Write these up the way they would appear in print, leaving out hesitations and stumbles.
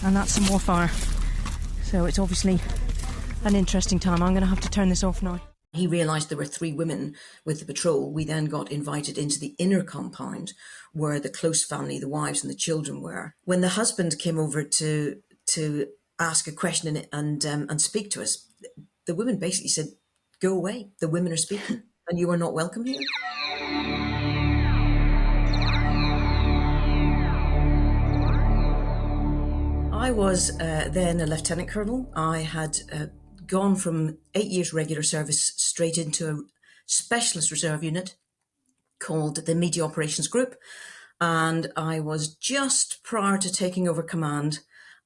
And that's some more fire. So it's obviously an interesting time. I'm going to have to turn this off now. He realised there were 3 women with the patrol. We then got invited into the inner compound where the close family, the wives and the children were. When the husband came over to ask a question and speak to us, the women basically said, "Go away, the women are speaking and you are not welcome here." I was then a lieutenant colonel. I had gone from 8 years regular service straight into a specialist reserve unit called the Media Operations Group. And I was just prior to taking over command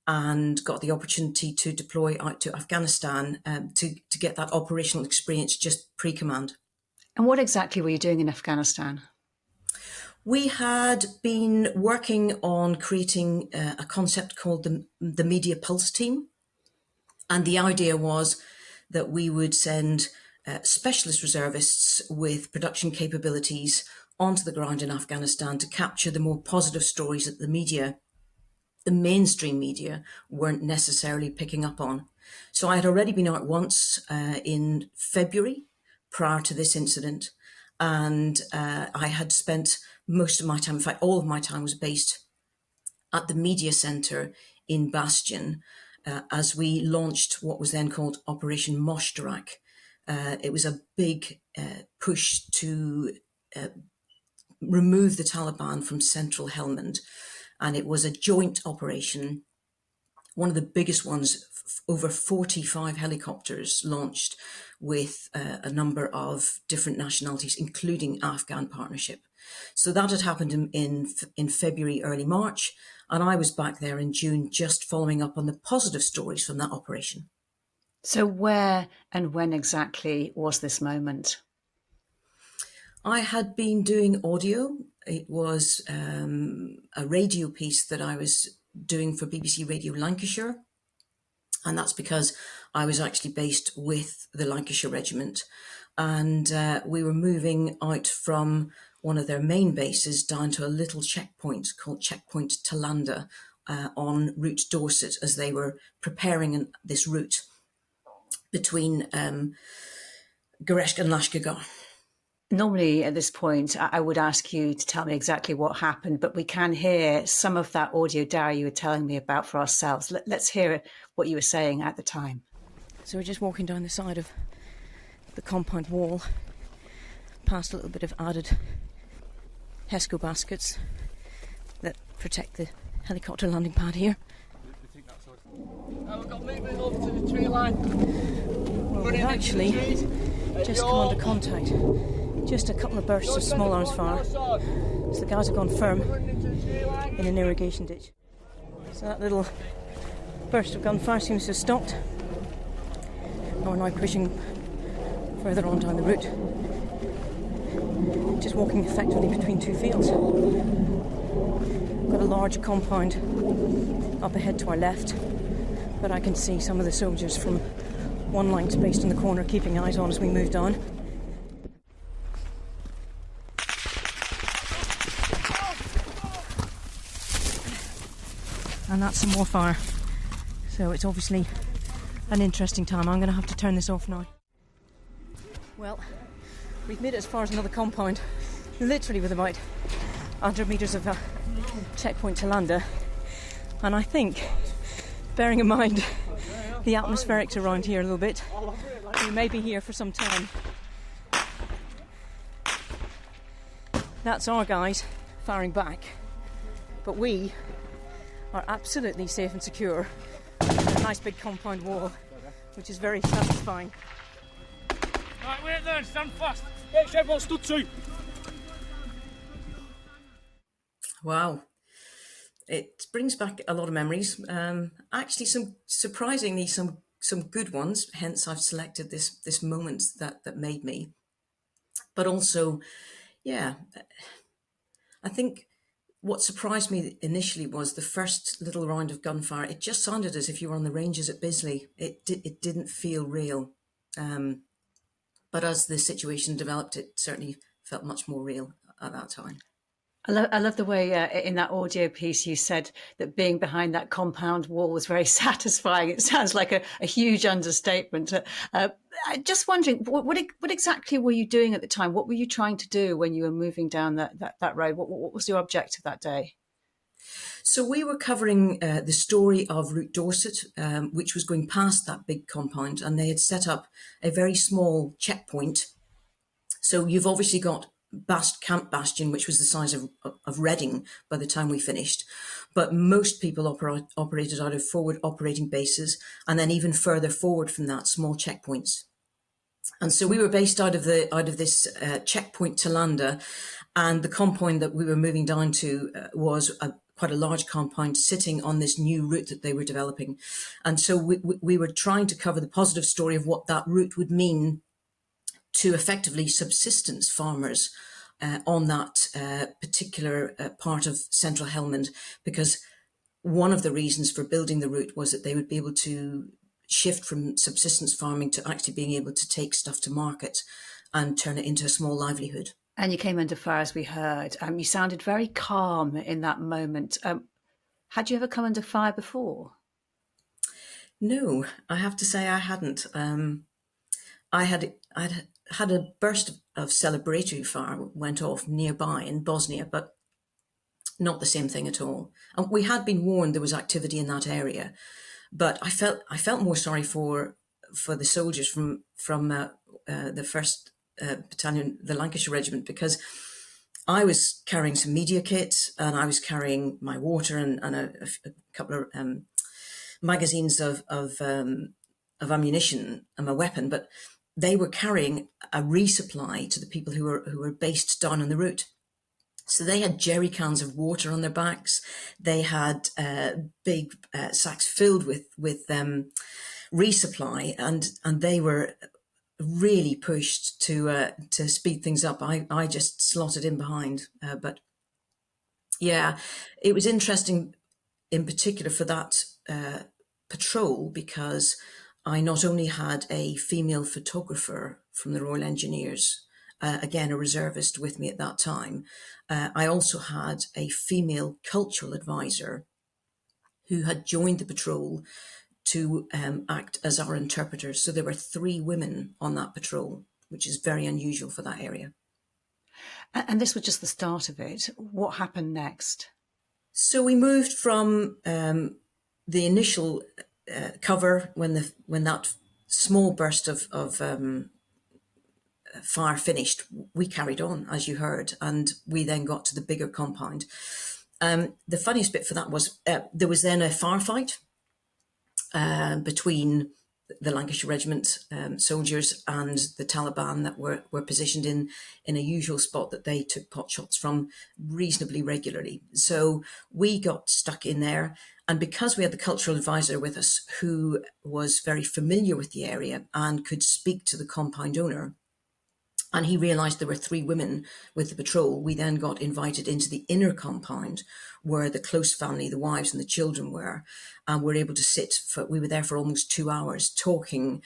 and got the opportunity to deploy out to Afghanistan to get that operational experience just pre-command. And what exactly were you doing in Afghanistan? We had been working on creating a concept called the Media Pulse Team. And the idea was that we would send specialist reservists with production capabilities onto the ground in Afghanistan to capture the more positive stories that the mainstream media, weren't necessarily picking up on. So I had already been out once in February prior to this incident, and I had spent most of my time, in fact, all of my time was based at the media centre in Bastion as we launched what was then called Operation Moshtarak. It was a big push to remove the Taliban from central Helmand. And it was a joint operation, one of the biggest ones, over 45 helicopters launched with a number of different nationalities, including Afghan partnership. So that had happened in February, early March, and I was back there in June just following up on the positive stories from that operation. So where and when exactly was this moment? I had been doing audio. It was a radio piece that I was doing for BBC Radio Lancashire. And that's because I was actually based with the Lancashire Regiment. And we were moving out from one of their main bases down to a little checkpoint called Checkpoint Tallanda on Route Dorset as they were preparing this route between Gereshk and Lashkargah. Normally at this point, I would ask you to tell me exactly what happened, but we can hear some of that audio diary you were telling me about for ourselves. Let's hear what you were saying at the time. So we're just walking down the side of the compound wall, past a little bit of added HESCO baskets that protect the helicopter landing pad here. We've got movement over to the tree line. Well, we've actually just come under contact. Just a couple of bursts of small arms fire. So the guys have gone firm in an irrigation ditch. So that little burst of gunfire seems to have stopped. And we're now pushing further on down the route. Just walking effectively between 2 fields. Got a large compound up ahead to our left, but I can see some of the soldiers from one line spaced in the corner keeping eyes on as we move down. And that's some more fire. So it's obviously an interesting time. I'm going to have to turn this off now. Well, we've made it as far as another compound, literally with about 100 metres of checkpoint Tallanda. And I think, bearing in mind the atmospherics around here a little bit, we may be here for some time. That's our guys firing back. But we are absolutely safe and secure. A nice big compound wall, which is very satisfying. Right, wait there, stand fast. Make sure everyone's stood to. Wow. It brings back a lot of memories. Actually, surprisingly some good ones. Hence, I've selected this moment that made me. But also, yeah, I think what surprised me initially was the first little round of gunfire. It just sounded as if you were on the ranges at Bisley. It didn't feel real. But as the situation developed, it certainly felt much more real at that time. I love the way in that audio piece you said that being behind that compound wall was very satisfying. It sounds like a huge understatement. Just wondering, what exactly were you doing at the time? What were you trying to do when you were moving down that road? What was your objective that day? So we were covering the story of Route Dorset, which was going past that big compound, and they had set up a very small checkpoint. So you've obviously got Camp Bastion, which was the size of Reading by the time we finished. But most people operated out of forward operating bases, and then even further forward from that, small checkpoints. And so we were based out of this checkpoint Tolanda, and the compound that we were moving down to was quite a large compound sitting on this new route that they were developing. And so we were trying to cover the positive story of what that route would mean to effectively subsistence farmers on that particular part of central Helmand, because one of the reasons for building the route was that they would be able to shift from subsistence farming to actually being able to take stuff to market and turn it into a small livelihood. And you came under fire, as we heard. You sounded very calm in that moment. Had you ever come under fire before? No, I have to say I hadn't. I'd had a burst of celebratory fire went off nearby in Bosnia, but not the same thing at all. And we had been warned there was activity in that area, but I felt more sorry for the soldiers from the first battalion, the Lancashire Regiment, because I was carrying some media kit and I was carrying my water and a couple of magazines of ammunition and my weapon, but they were carrying a resupply to the people who were based down on the route. So they had jerry cans of water on their backs. They had big sacks filled with resupply, and they were really pushed to speed things up. I just slotted in behind, but yeah, it was interesting in particular for that patrol, because I not only had a female photographer from the Royal Engineers, again a reservist with me at that time, I also had a female cultural advisor who had joined the patrol to act as our interpreters. So there were 3 women on that patrol, which is very unusual for that area. And this was just the start of it. What happened next? So we moved from the initial cover when that small burst of fire finished. We carried on, as you heard, and we then got to the bigger compound. The funniest bit for that was there was then a firefight between the Lancashire Regiment soldiers and the Taliban that were positioned in a usual spot that they took pot shots from reasonably regularly. So we got stuck in there. And because we had the cultural advisor with us who was very familiar with the area and could speak to the compound owner, and he realised there were 3 women with the patrol, we then got invited into the inner compound where the close family, the wives and the children were, and were able to sit we were there for almost 2 hours talking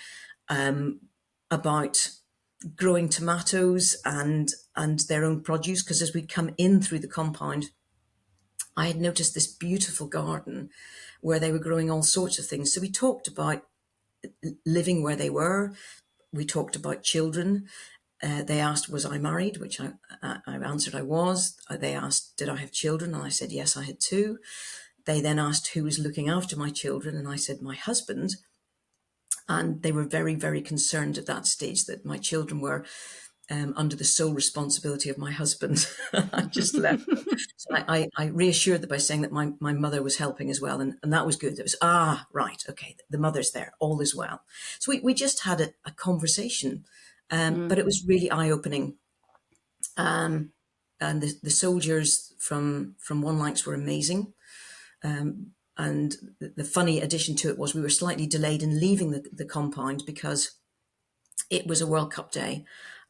about growing tomatoes and their own produce, because as we'd come in through the compound, I had noticed this beautiful garden where they were growing all sorts of things. So we talked about living where they were. We talked about children. They asked, was I married? Which I answered I was. They asked, did I have children? And I said, yes, I had 2. They then asked who was looking after my children. And I said, my husband. And they were very, very concerned at that stage that my children were under the sole responsibility of my husband. I just left them. So I reassured them by saying that my mother was helping as well. And that was good. It was, right, okay, the mother's there, all is well. So we just had a conversation. But it was really eye-opening. And the soldiers from One Lancs were amazing. And the funny addition to it was we were slightly delayed in leaving the compound because it was a World Cup day,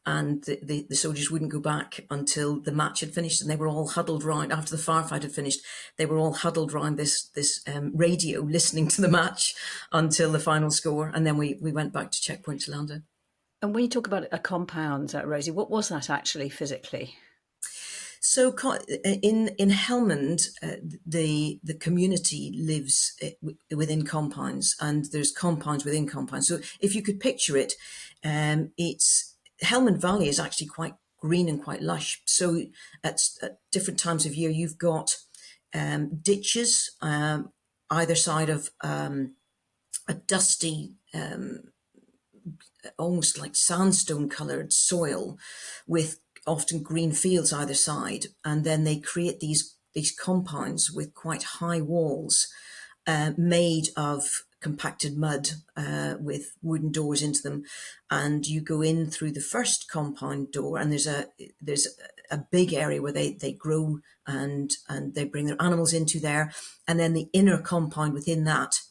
and the soldiers wouldn't go back until the match had finished, and they were all huddled round after the firefight had finished. They were all huddled round this radio listening to the match until the final score, and then we went back to checkpoint Tolanda. And when you talk about a compound, Rosie, what was that actually physically? So in Helmand, the community lives within compounds, and there's compounds within compounds. So if you could picture it, it's Helmand Valley is actually quite green and quite lush. So at different times of year, you've got ditches either side of a dusty, almost like sandstone coloured soil with often green fields either side, and then they create these compounds with quite high walls made of compacted mud with wooden doors into them, and you go in through the first compound door, and there's a big area where they grow and they bring their animals into there, and then the inner compound within that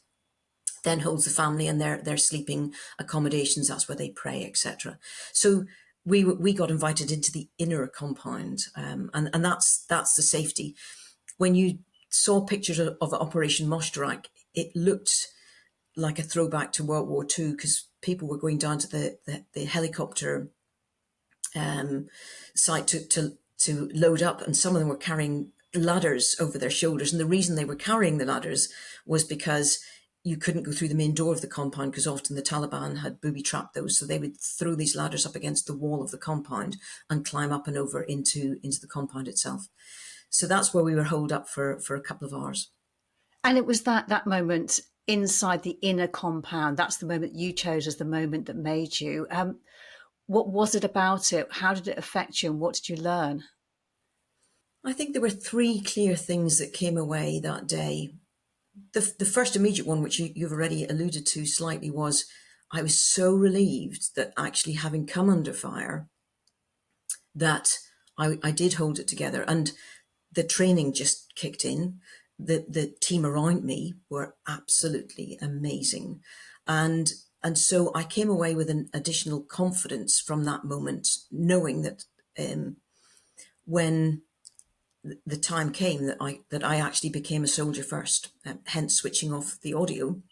then holds the family and their sleeping accommodations. That's where they pray, etc. So we got invited into the inner compound, and that's the safety. When you saw pictures of Operation Moshtarak, it looked like a throwback to World War II, because people were going down to the helicopter site to load up, and some of them were carrying ladders over their shoulders. And the reason they were carrying the ladders was because you couldn't go through the main door of the compound, because often the Taliban had booby-trapped those. So they would throw these ladders up against the wall of the compound and climb up and over into the compound itself. So that's where we were holed up for a couple of hours. And it was that moment inside the inner compound. That's the moment you chose as the moment that made you. What was it about it? How did it affect you? And what did you learn? I think there were three clear things that came away that day. The first immediate one, which you've already alluded to slightly, was I was so relieved that actually, having come under fire, that I did hold it together, and the training just kicked in. The team around me were absolutely amazing, and so I came away with an additional confidence from that moment, knowing that when the time came that I actually became a soldier first, hence switching off the audio,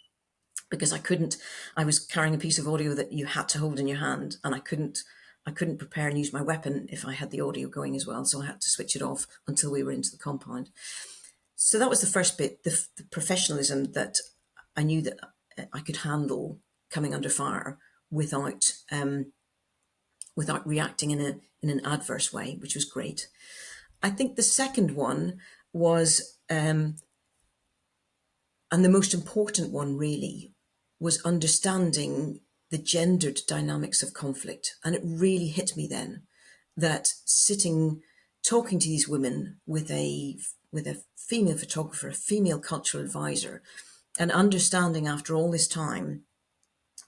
because I was carrying a piece of audio that you had to hold in your hand, and I couldn't prepare and use my weapon if I had the audio going as well. So I had to switch it off until we were into the compound. So that was the first bit, the professionalism, that I knew that I could handle coming under fire without reacting in an adverse way, which was great. I think the second one was, and the most important one really, was understanding the gendered dynamics of conflict. And it really hit me then that talking to these women with a female photographer, a female cultural advisor, and understanding after all this time,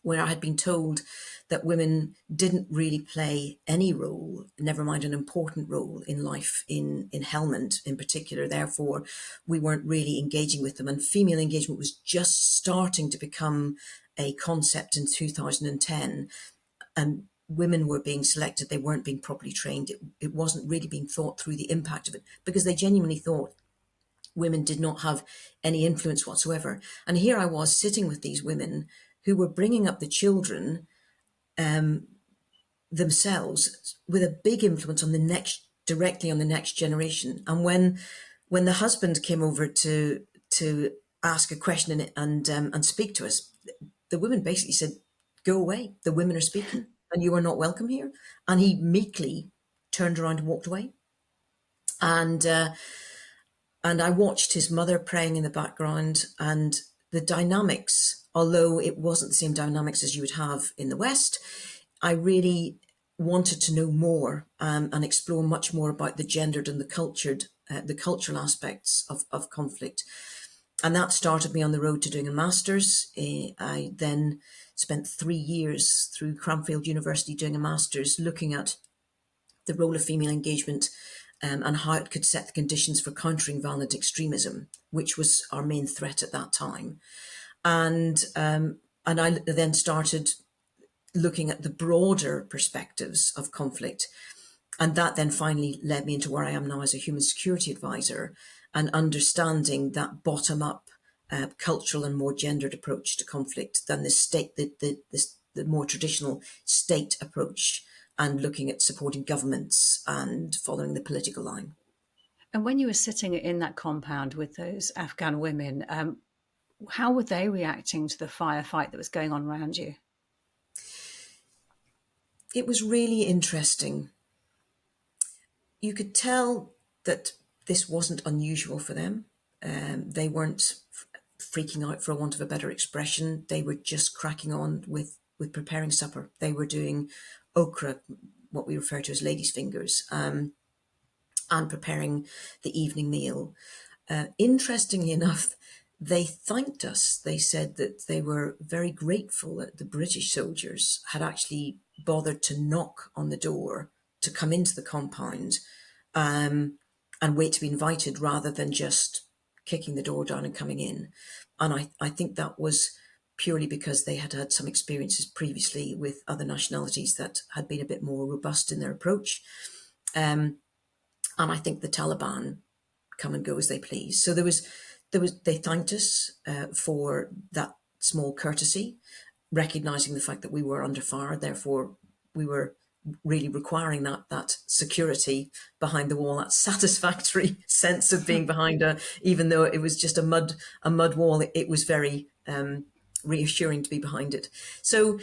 where I had been told that women didn't really play any role, never mind an important role in life in Helmand in particular. Therefore, we weren't really engaging with them. And female engagement was just starting to become a concept in 2010. And women were being selected. They weren't being properly trained. It wasn't really being thought through the impact of it, because they genuinely thought women did not have any influence whatsoever. And here I was sitting with these women who were bringing up the children themselves, with a big influence directly on the next generation. And when the husband came over to ask a question and speak to us, the women basically said, "Go away. The women are speaking, and you are not welcome here." And he meekly turned around and walked away. And I watched his mother praying in the background, and the dynamics, although it wasn't the same dynamics as you would have in the West, I really wanted to know more and explore much more about the gendered and the cultural aspects of conflict. And that started me on the road to doing a master's. I then spent 3 years through Cranfield University doing a master's, looking at the role of female engagement and how it could set the conditions for countering violent extremism, which was our main threat at that time. And I then started looking at the broader perspectives of conflict. And that then finally led me into where I am now as a human security advisor, and understanding that bottom-up cultural and more gendered approach to conflict than the more traditional state approach, and looking at supporting governments and following the political line. And when you were sitting in that compound with those Afghan women, how were they reacting to the firefight that was going on around you? It was really interesting. You could tell that this wasn't unusual for them. They weren't freaking out, for want of a better expression. They were just cracking on with preparing supper. They were doing okra, what we refer to as ladies' fingers, and preparing the evening meal. Interestingly enough, they thanked us. They said that they were very grateful that the British soldiers had actually bothered to knock on the door to come into the compound, and wait to be invited rather than just kicking the door down and coming in. And I think that was purely because they had had some experiences previously with other nationalities that had been a bit more robust in their approach. And I think the Taliban come and go as they please. So they thanked us for that small courtesy, recognizing the fact that we were under fire. Therefore, we were really requiring that security behind the wall, that satisfactory sense of being behind even though it was just a mud wall, it was very reassuring to be behind it. So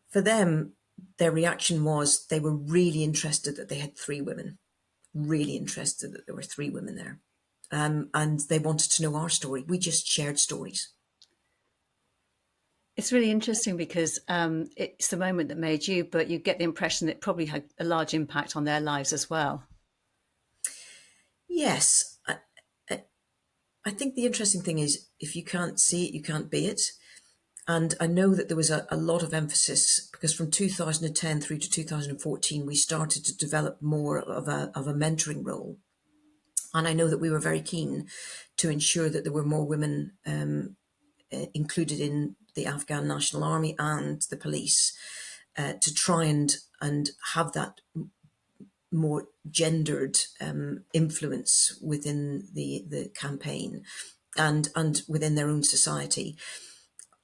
for them, their reaction was they were really interested that they had three women, really interested that there were three women there. And they wanted to know our story. We just shared stories. It's really interesting because it's the moment that made you, but you get the impression that it probably had a large impact on their lives as well. Yes. I think the interesting thing is if you can't see it, you can't be it. And I know that there was a lot of emphasis because from 2010 through to 2014, we started to develop more of a mentoring role. And I know that we were very keen to ensure that there were more women included in the Afghan National Army and the police to try and have that more gendered influence within the campaign and within their own society.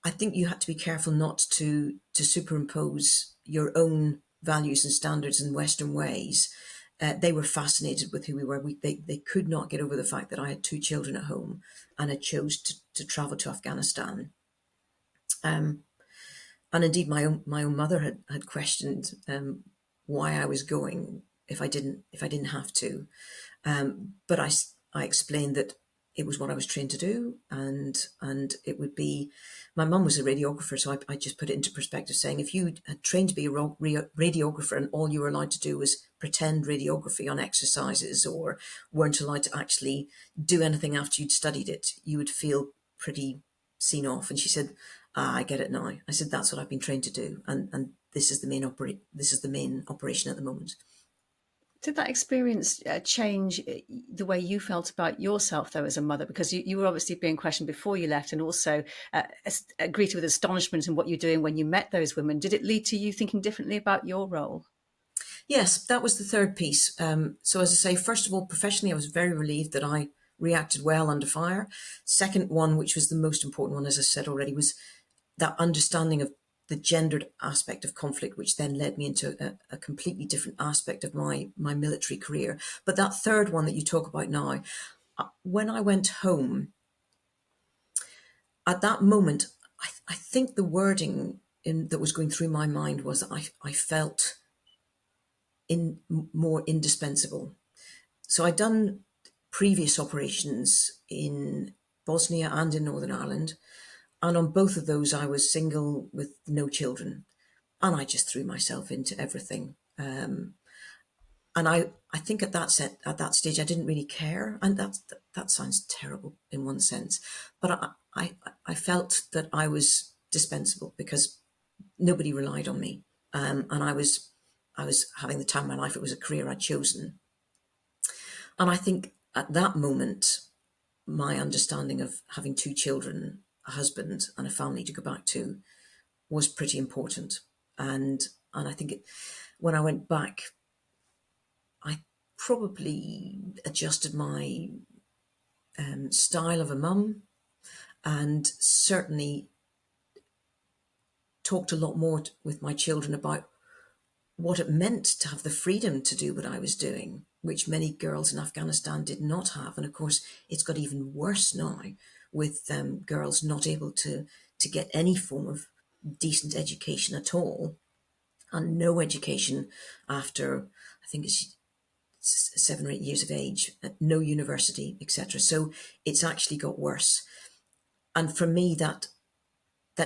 I think you had to be careful not to superimpose your own values and standards and Western ways. They were fascinated with who we were. They could not get over the fact that I had two children at home and had chose to travel to Afghanistan. And indeed, my own mother had questioned why I was going if I didn't have to. But I explained that it was what I was trained to do, and it would be. My mum was a radiographer, so I just put it into perspective, saying if you had trained to be a radiographer and all you were allowed to do was pretend radiography on exercises or weren't allowed to actually do anything after you'd studied it, you would feel pretty seen off. And she said, I get it now. I said, that's what I've been trained to do, and this is the main operation at the moment. Did that experience change the way you felt about yourself, though, as a mother? Because you were obviously being questioned before you left and also greeted with astonishment in what you're doing when you met those women. Did it lead to you thinking differently about your role? Yes, that was the third piece. So as I say, first of all, professionally, I was very relieved that I reacted well under fire. Second one, which was the most important one, as I said already, was that understanding of the gendered aspect of conflict, which then led me into a completely different aspect of my military career. But that third one that you talk about now, when I went home, at that moment, I think the wording that was going through my mind was that I felt more indispensable. So I'd done previous operations in Bosnia and in Northern Ireland. And on both of those, I was single with no children. And I just threw myself into everything. And I think at that stage, I didn't really care. And that sounds terrible in one sense. But I felt that I was dispensable because nobody relied on me. And I was having the time of my life. It was a career I'd chosen. And I think at that moment, my understanding of having two children, a husband and a family to go back to was pretty important. And I think when I went back, I probably adjusted my style of a mum and certainly talked a lot more with my children about what it meant to have the freedom to do what I was doing, which many girls in Afghanistan did not have. And of course, it's got even worse now with girls not able to get any form of decent education at all, and no education after, I think it's 7 or 8 years of age, no university, etc. So it's actually got worse. And for me, that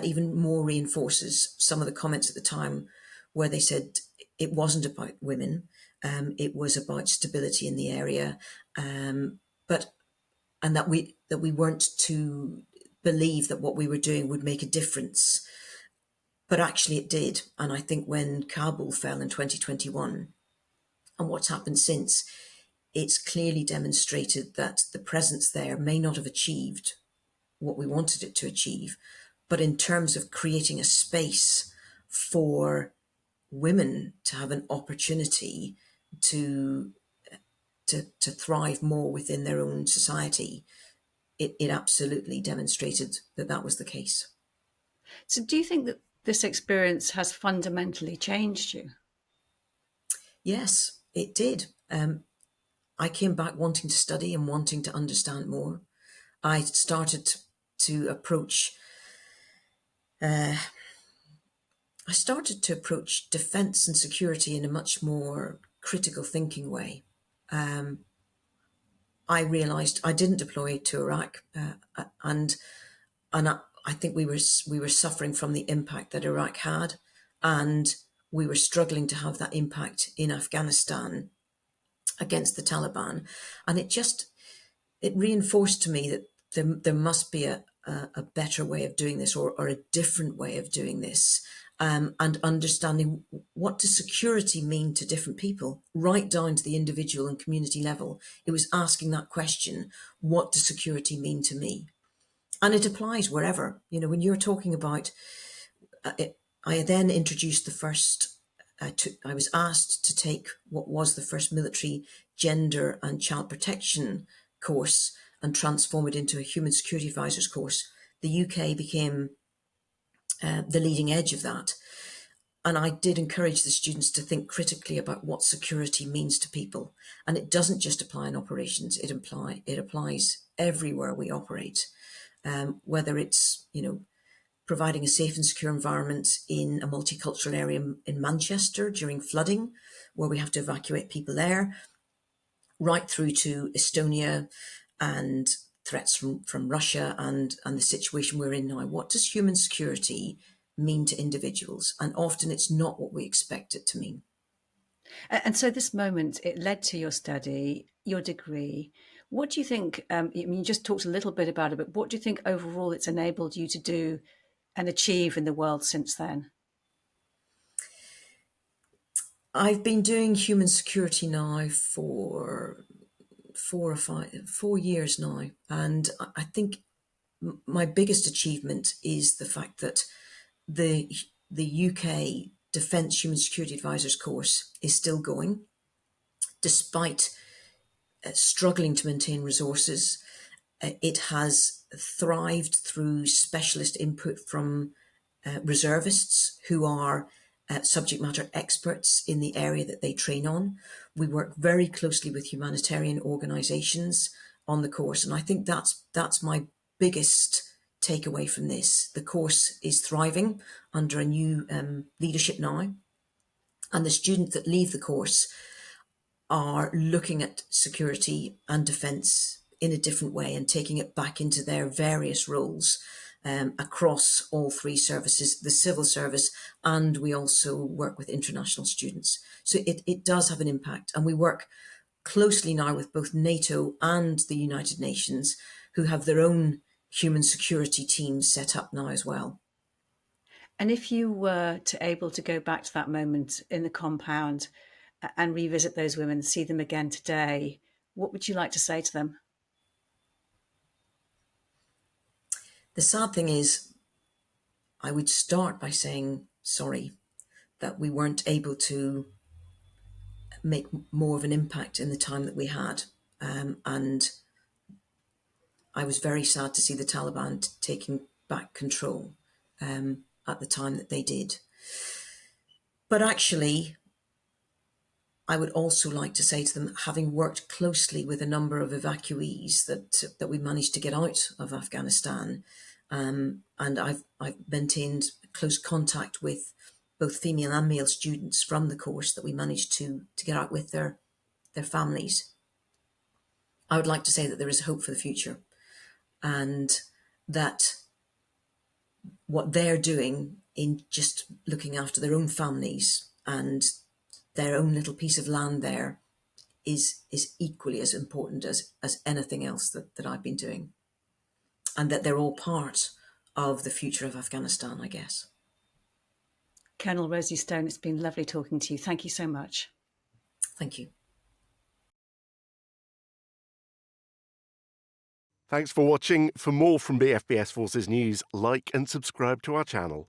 even more reinforces some of the comments at the time where they said it wasn't about women, it was about stability in the area, but and that we weren't to believe that what we were doing would make a difference. But actually it did. And I think when Kabul fell in 2021 and what's happened since, it's clearly demonstrated that the presence there may not have achieved what we wanted it to achieve, but in terms of creating a space for women to have an opportunity to thrive more within their own society, it absolutely demonstrated that that was the case. So do you think that this experience has fundamentally changed you? Yes, it did. I came back wanting to study and wanting to understand more. I started to approach defence and security in a much more critical thinking way. I realised I didn't deploy to Iraq, and I think we were suffering from the impact that Iraq had, and we were struggling to have that impact in Afghanistan against the Taliban, and it reinforced to me that there must be a better way of doing this, or a different way of doing this, and understanding what does security mean to different people, right down to the individual and community level. It was asking that question: what does security mean to me? And it applies wherever. When you're talking about I then introduced the first. I was asked to take what was the first military gender and child protection course and transform it into a human security advisors course. The UK became the leading edge of that. And I did encourage the students to think critically about what security means to people. And it doesn't just apply in operations, it applies everywhere we operate, whether it's, providing a safe and secure environment in a multicultural area in Manchester during flooding, where we have to evacuate people there, right through to Estonia and threats from Russia and the situation we're in now. What does human security mean to individuals? And often it's not what we expect it to mean. And so this moment, it led to your study, your degree. What do you think, you just talked a little bit about it, but what do you think overall it's enabled you to do and achieve in the world since then? I've been doing human security now for 4 years now, and I think my biggest achievement is the fact that the UK Defence Human Security Advisors course is still going, despite struggling to maintain resources. It has thrived through specialist input from reservists who are subject matter experts in the area that they train on. We work very closely with humanitarian organisations on the course, and I think that's my biggest takeaway from this. The course is thriving under a new leadership now, and the students that leave the course are looking at security and defence in a different way and taking it back into their various roles across all three services, the civil service, and we also work with international students. So it does have an impact, and we work closely now with both NATO and the United Nations, who have their own human security teams set up now as well. And if you were able to go back to that moment in the compound and revisit those women, see them again today, what would you like to say to them? The sad thing is, I would start by saying sorry that we weren't able to make more of an impact in the time that we had. And I was very sad to see the Taliban taking back control at the time that they did. But actually, I would also like to say to them, having worked closely with a number of evacuees that we managed to get out of Afghanistan, and I've maintained close contact with both female and male students from the course that we managed to get out with their families. I would like to say that there is hope for the future, and that what they're doing in just looking after their own families and their own little piece of land there is equally as important as anything else that I've been doing, and that they're all part of the future of Afghanistan, I guess. Colonel Rosie Stone, it's been lovely talking to you. Thank you so much. Thank you. Thanks for watching. For more from BFBS Forces News, like and subscribe to our channel.